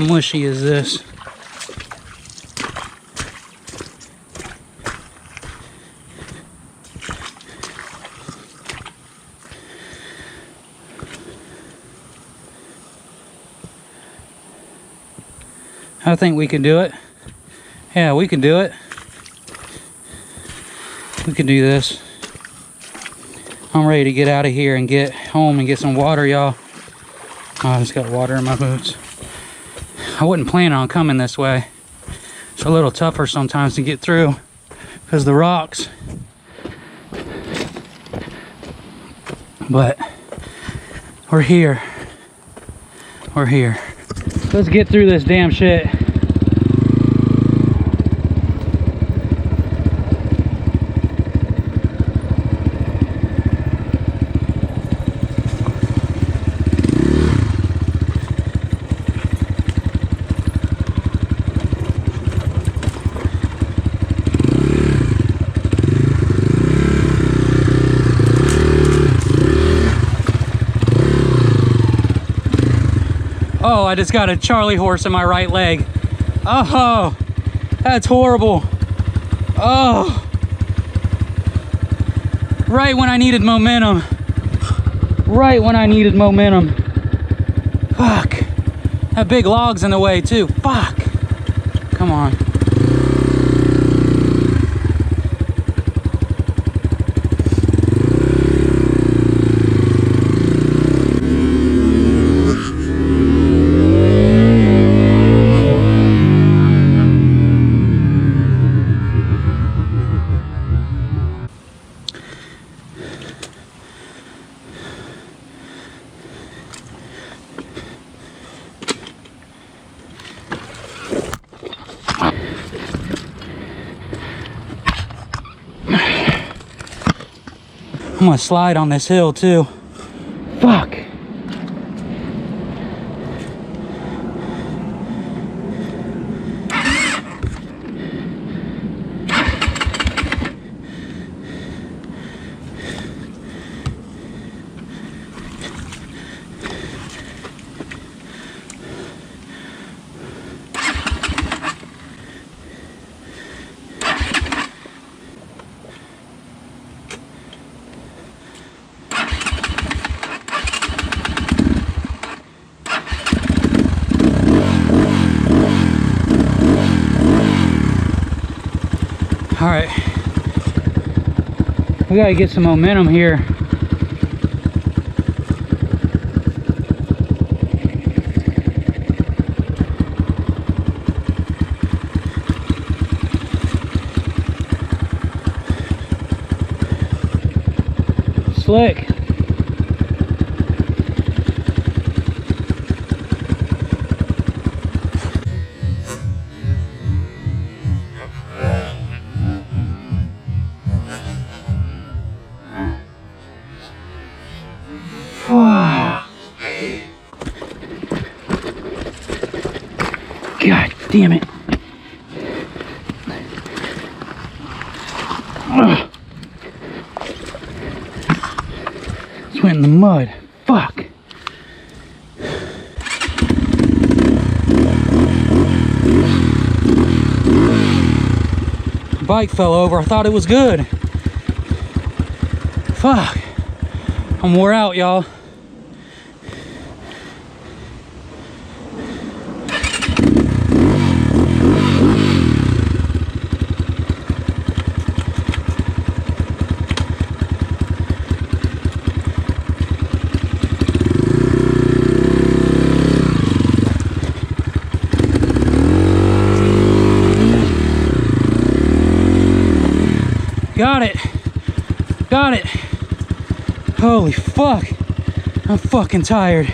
mushy is this? I think we can do it. Yeah, we can do it. We can do this. I'm ready to get out of here and get home and get some water, y'all. Oh, I just got water in my boots. I wasn't planning on coming this way. It's a little tougher sometimes to get through because of the rocks. But we're here. We're here. Let's get through this damn shit. Oh, I just got a Charlie horse in my right leg. Oh, that's horrible. Oh, right when I needed momentum. Right when I needed momentum. Fuck. That big log's in the way too. Fuck. Come on. I'm gonna slide on this hill too. Fuck. All right, we gotta get some momentum here. Slick. God damn it. Ugh. Just went in the mud. Fuck. The bike fell over. I thought it was good. Fuck. I'm wore out, y'all. Got it. Got it. Holy fuck. I'm fucking tired.